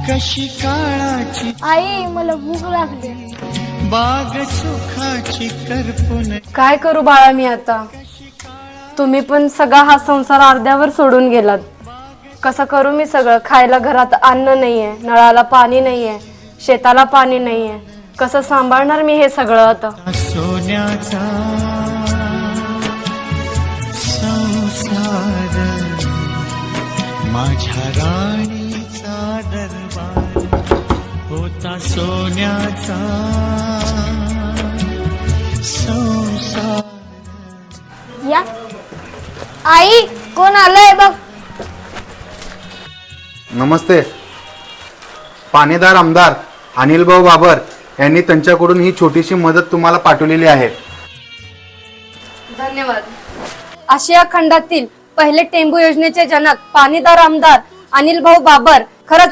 कशी काळाची आई मला भूक लागली. बाग सुखाची करपून काय करू बाळा मी आता. तुम्ही पण सगळा हा संसार अर्ध्यावर सोडून गेलात. कसं करू मी सगळं. खायला घरात अन्न नाहीये, नळाला पाणी नाहीये, शेताला पाणी नाहीये. कसं सांभाळणार मी हे सगळं आता. सोन्याचा संसार माझ्या राणीचा दरबार होता. सोन्याचा संसार. या आई कोण आलंय बघ. नमस्ते. पाणीदार आमदार अनिल भाऊ बाबर यांनी त्यांच्याकडून ही छोटीशी मदत तुम्हाला पाठवलेली आहे. धन्यवाद. आशिया खंडातील पहिले टेंबू योजनेचे जनक पाणीदार आमदार अनिल भाऊ बाबर खरंच